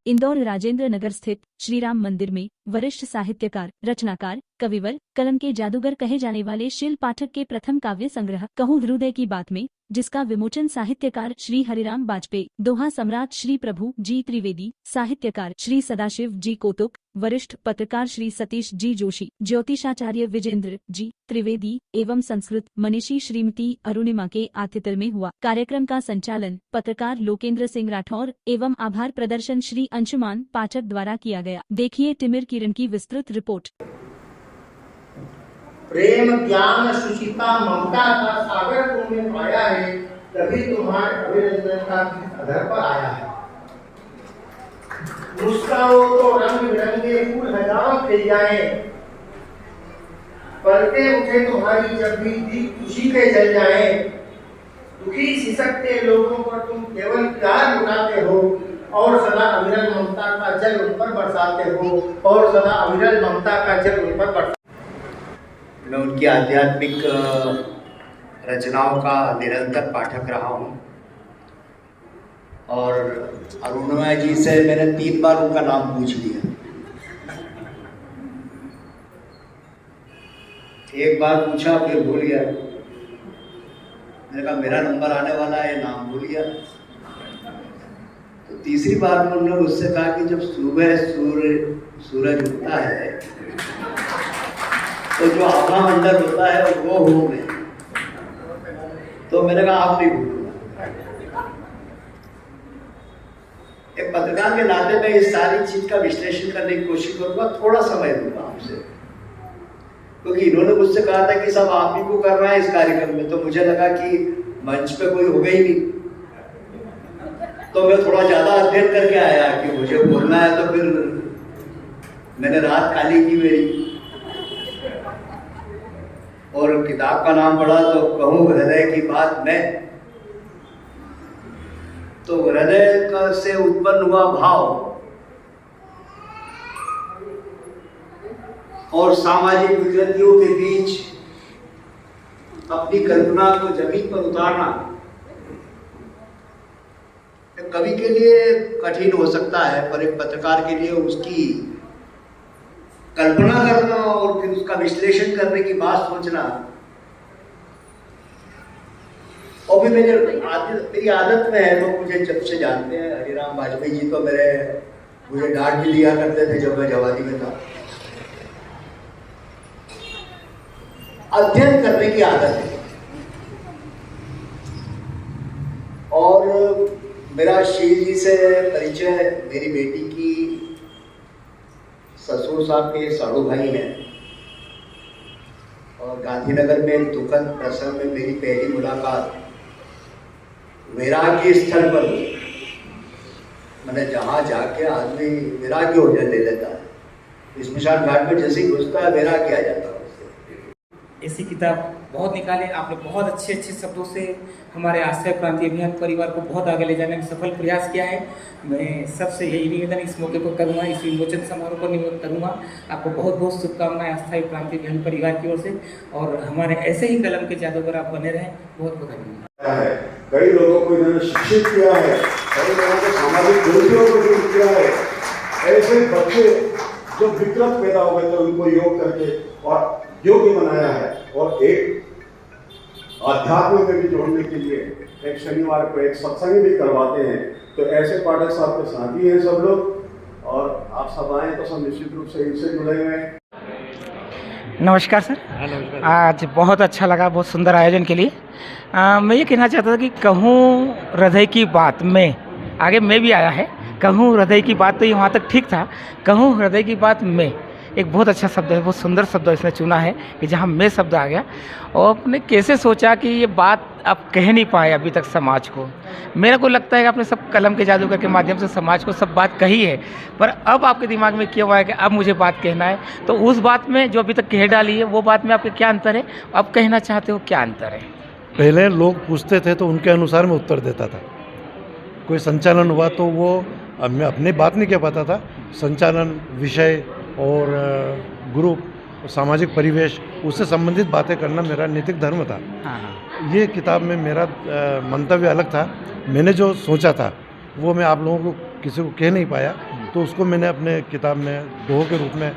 इंदौर राजेंद्र नगर स्थित श्री राम मंदिर में वरिष्ठ साहित्यकार, रचनाकार, कविवर, कलम के जादूगर कहे जाने वाले शिल पाठक के प्रथम काव्य संग्रह कहूँ हृदय की बात में, जिसका विमोचन साहित्यकार श्री हरिराम बाजपेयी, दोहा सम्राट श्री प्रभु जी त्रिवेदी, साहित्यकार श्री सदाशिव जी कौतुक, वरिष्ठ पत्रकार श्री सतीश जी जोशी, ज्योतिषाचार्य विजेंद्र जी त्रिवेदी एवं संस्कृत मनीषी श्रीमती अरुणिमा के आतिथ्य में हुआ। कार्यक्रम का संचालन पत्रकार लोकेंद्र सिंह राठौर एवं आभार प्रदर्शन श्री अंशुमान पाठक द्वारा किया गया। देखिए तिमिर किरण की विस्तृत रिपोर्ट। प्रेम ज्ञान शुचिता ममता का सागर तुमने पाया है, तभी तुम्हारे अभिनंदन का अधर पर आया है। मुस्काओ तो रंग बिरंगे फूल हजारों खिल जाए, पलते उठे तुम्हारी जब भी दीप खुशी के जल जाए। दुखी सिसकते लोगों पर तुम केवल प्यार लुटाते हो और सदा अविरल ममता का जल उन पर बरसाते हो और सदा अविरल ममता का जल उन पर बरसाते। मैं उनकी आध्यात्मिक रचनाओं का निरंतर पाठक रहा हूँ और अरुणिमा जी से मैंने 3 बार उनका नाम पूछ लिया। एक बार पूछा फिर भूल गया। मैंने कहा मेरा नंबर आने वाला है, नाम भूल गया। तो तीसरी बार में उन्होंने मुझसे कहा कि जब सुबह सूरज उगता है तो जो आभा मंडल होता है वो हूँ मैं। तो मैंने कहा आप नहीं भूलूंगा। एक पत्रकार के नाते में इस सारी चीज का विश्लेषण करने की कोशिश करूंगा, थोड़ा समय दूंगा आपसे, क्योंकि इन्होंने मुझसे कहा था कि सब आप ही को कर रहा है इस कार्यक्रम में, तो मुझे लगा कि मंच पे कोई होगा ही नहीं। तो मैं थोड़ा ज्यादा अध्ययन करके आया कि मुझे बोलना है, तो फिर मैंने रात काली की मेरी और किताब का नाम पढ़ा तो कहूँ हृदय की बात में। तो हृदय का से उत्पन्न हुआ भाव और सामाजिक विकृतियों के बीच अपनी कल्पना को जमीन पर उतारना कवि के लिए कठिन हो सकता है, पर एक पत्रकार के लिए उसकी कल्पना करना और फिर उसका विश्लेषण करने की बात सोचना, और भी मेरी आदत में है। लोग मुझे जब से जानते हैं, हरिराम बाजपेयी जी तो मुझे डांट भी दिया करते थे जब मैं जवानी में था। अध्ययन करने की आदत है और मेरा शील जी से परिचय मेरी बेटी की ससुर साहब के साड़ू भाई हैं और गांधीनगर में एक दुखद प्रसंग में मेरी पहली मुलाकात वैराग्य स्थल पर हुई। मैंने जहाँ जाके आदमी वैराग्य हो ले लेता है, स्मशान घाट में जैसे ही घुसता है वैराग्य आ जाता है। ऐसी किताब बहुत निकाले आपने, बहुत अच्छे शब्दों से हमारे आश्रय क्रांति अभियान परिवार को बहुत आगे ले जाने में सफल प्रयास किया है। मैं सबसे यही निवेदन इस मौके पर करूँगा, इस विमोचन समारोह पर निवेदन करूँगा। आपको बहुत बहुत शुभकामनाएं अस्थायी क्रांति अभियान परिवार की ओर से, और हमारे ऐसे ही कलम के जादूगर आप बने रहें। बहुत बहुत धन्यवाद। कई लोगों को इन्होंने शिक्षित किया है, कई लोगों को सामाजिक कुरीतियों को दूर किया है। ऐसे बच्चे जो विकृत पैदा हो गए थे उनको योग करके और योग्य बनाया है, और एक अध्यात्म में भी जोड़ने के लिए एक शनिवार को एक सत्संग भी करवाते हैं। तो ऐसे पाठक साहब के साथी हैं सब लोग, और आप सब आए तो सब निश्चित रूप से इनसे जुड़े हुए हैं। नमस्कार सर। आज बहुत अच्छा लगा, बहुत सुंदर आयोजन के लिए। मैं ये कहना चाहता था कि कहूँ हृदय की बात में, आगे मैं भी आया है। कहूँ हृदय की बात तो ये वहाँ तक ठीक था, कहूँ हृदय की बात में एक बहुत अच्छा शब्द है, बहुत सुंदर शब्द इसने चुना है कि जहाँ मैं शब्द आ गया। और आपने कैसे सोचा कि ये बात आप कह नहीं पाए अभी तक समाज को। मेरे को लगता है कि आपने सब कलम के जादूगर के माध्यम से समाज को सब बात कही है, पर अब आपके दिमाग में क्या हुआ है कि अब मुझे बात कहना है। तो उस बात में जो अभी तक कह डाली है वो बात में आपके क्या अंतर है, अब कहना चाहते हो क्या अंतर है? पहले लोग पूछते थे तो उनके अनुसार मैं उत्तर देता था। कोई संचालन हुआ तो वो मैं अपनी बात नहीं कह पाता था। संचालन, विषय और ग्रुप, सामाजिक परिवेश, उससे संबंधित बातें करना मेरा नैतिक धर्म था। ये किताब में मेरा मंतव्य अलग था। मैंने जो सोचा था वो मैं आप लोगों को किसी को कह नहीं पाया। तो उसको मैंने अपने किताब में दोहों के रूप में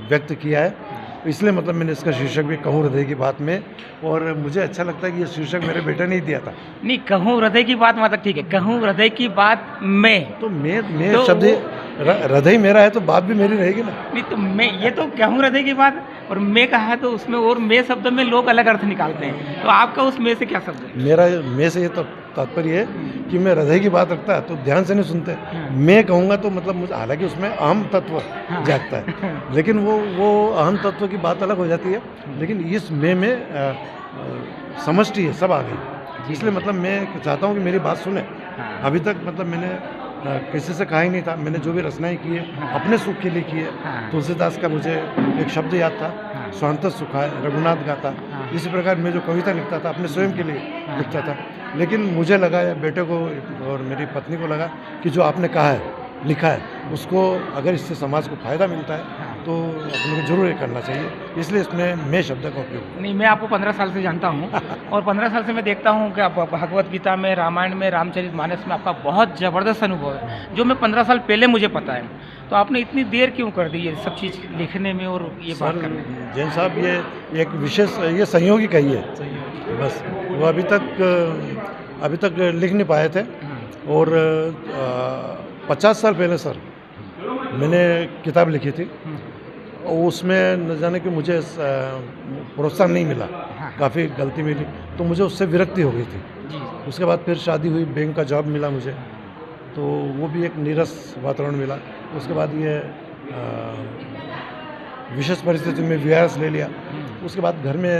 व्यक्त किया है। इसलिए मतलब मैंने इसका शीर्षक भी कहूँ हृदय की बात में, और मुझे अच्छा लगता है कि ये शीर्षक मेरे बेटे ने ही दिया था। नहीं, कहूँ हृदय की बात मतलब ठीक है, कहूँ हृदय की बात में, तो मैं तो शब्द हृदय मेरा है तो बात भी मेरी रहेगी ना। नहीं तो मैं, ये तो कहूँ हृदय की बात, और मैं कहा है तो उसमें और मैं शब्द में लोग अलग अर्थ निकालते हैं, तो आपका उस में से क्या शब्द है? मेरा मैं से ये तो तात्पर्य है कि मैं हृदय की बात रखता है तो ध्यान से नहीं सुनते। मैं कहूँगा तो मतलब मुझे, हालांकि उसमें अहम तत्व जागता है, लेकिन वो अहम तत्व की बात अलग हो जाती है, लेकिन इस में समष्टि है, सब आ गई। इसलिए मतलब मैं चाहता हूँ कि मेरी बात सुने। अभी तक मतलब मैंने किसी से कहा ही नहीं था, मैंने जो भी रचनाएं की है अपने सुख के लिए की है। तुलसीदास का मुझे एक शब्द याद था, स्वांत सुखाय रघुनाथ गाता। इसी प्रकार मैं जो कविता लिखता था अपने स्वयं के लिए लिखता था, लेकिन मुझे लगा या बेटे को और मेरी पत्नी को लगा कि जो आपने कहा है, लिखा है, उसको अगर इससे समाज को फ़ायदा मिलता है तो अपने को जरूर ये करना चाहिए। इसलिए इसमें मैं शब्द का उपयोग। नहीं, मैं आपको 15 साल से जानता हूँ और 15 साल से मैं देखता हूँ कि आप भगवत गीता में, रामायण में, रामचरितमानस में आपका बहुत ज़बरदस्त अनुभव है, जो मैं 15 साल पहले मुझे पता है। तो आपने इतनी देर क्यों कर दी ये सब चीज़ लिखने में और ये बात करने में? जैन साहब, ये एक विशेष, ये संयोग ही है बस। वो अभी तक लिख नहीं पाए थे, और 50 साल पहले सर मैंने किताब लिखी थी, और उसमें न जाने कि मुझे प्रोत्साहन नहीं मिला, काफ़ी गलती मिली, तो मुझे उससे विरक्ति हो गई थी। उसके बाद फिर शादी हुई, बैंक का जॉब मिला मुझे, तो वो भी एक नीरस वातावरण मिला। उसके बाद ये विशेष परिस्थिति में विहार ले लिया। उसके बाद घर में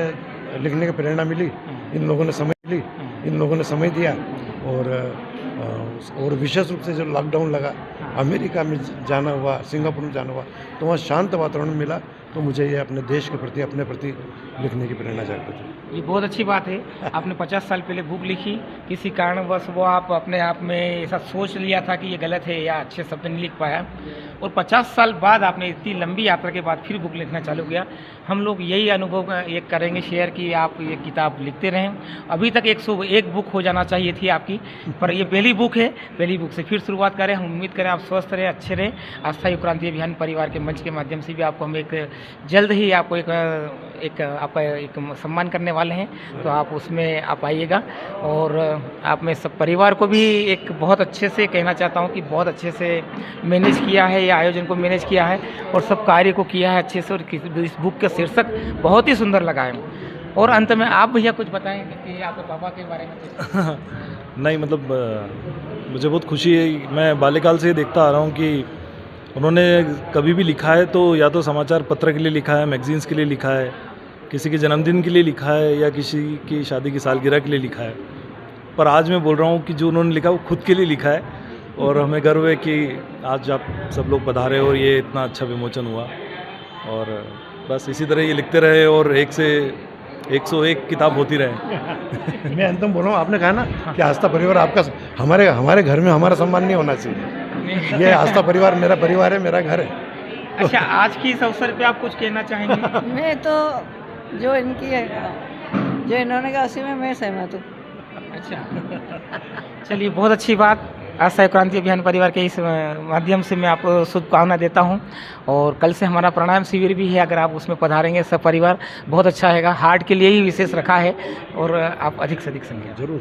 लिखने की प्रेरणा मिली, इन लोगों ने समय दिया, और विशेष रूप से जब लॉकडाउन लगा, अमेरिका में जाना हुआ, सिंगापुर में जाना हुआ, तो वहाँ शांत वातावरण मिला, तो मुझे ये अपने देश के प्रति, अपने प्रति लिखने की प्रेरणा जागृत। ये बहुत अच्छी बात है। आपने 50 साल पहले बुक लिखी, किसी कारणवश वो आप अपने आप में ऐसा सोच लिया था कि ये गलत है या अच्छे शब्द नहीं लिख पाया, और 50 साल बाद आपने इतनी लंबी यात्रा के बाद फिर बुक लिखना चालू किया। हम लोग यही अनुभव एक करेंगे शेयर कि आप ये किताब लिखते रहें। अभी तक 101 बुक हो जाना चाहिए थी आपकी, पर ये पहली बुक है। पहली बुक से फिर शुरुआत करें। हम उम्मीद करें आप स्वस्थ रहें, अच्छे रहें। आस्था युग क्रांति अभियान परिवार के मंच के माध्यम से भी आपको हम एक जल्द ही आपको एक आपका एक सम्मान करने वाले हैं, तो आप उसमें आप आइएगा। और आप में सब परिवार को भी एक बहुत अच्छे से कहना चाहता हूँ कि बहुत अच्छे से मैनेज किया है, ये आयोजन को मैनेज किया है और सब कार्य को किया है अच्छे से, और इस बुक का शीर्षक बहुत ही सुंदर लगा है। और अंत में आप भैया कुछ बताएंगे कि आपके पापा के बारे में? नहीं, मतलब मुझे बहुत खुशी है। मैं बाल्यकाल से देखता आ रहा हूँ कि उन्होंने कभी भी लिखा है तो या तो समाचार पत्र के लिए लिखा है, मैगजीन्स के लिए लिखा है, किसी के जन्मदिन के लिए लिखा है, या किसी की शादी की सालगिरह के लिए लिखा है। पर आज मैं बोल रहा हूँ कि जो उन्होंने लिखा वो खुद के लिए लिखा है, और हमें गर्व है कि आज आप सब लोग पधारे और ये इतना अच्छा विमोचन हुआ। और बस इसी तरह ये लिखते रहे और 1 से 101 किताब होती रहे। मैं अंतम बोल रहा हूँ, आपने कहा ना कि आस्था परिवार आपका, हमारे घर में हमारा सम्मान नहीं होना चाहिए। ये आस्था परिवार मेरा परिवार है, मेरा घर है। अच्छा, आज की इस अवसर पे आप कुछ कहना चाहेंगे? मैं तो जो इनकी है, जो इन्होंने कहा उसी में मैं सहमत हूँ। अच्छा, चलिए, बहुत अच्छी बात। आस्था युग क्रांति अभियान परिवार के इस माध्यम से मैं आपको शुभकामना देता हूं। और कल से हमारा प्राणायाम शिविर भी है, अगर आप उसमें पधारेंगे सब परिवार, बहुत अच्छा रहेगा। हार्ट के लिए ही विशेष रखा है, और आप अधिक से अधिक संख्या जरूर।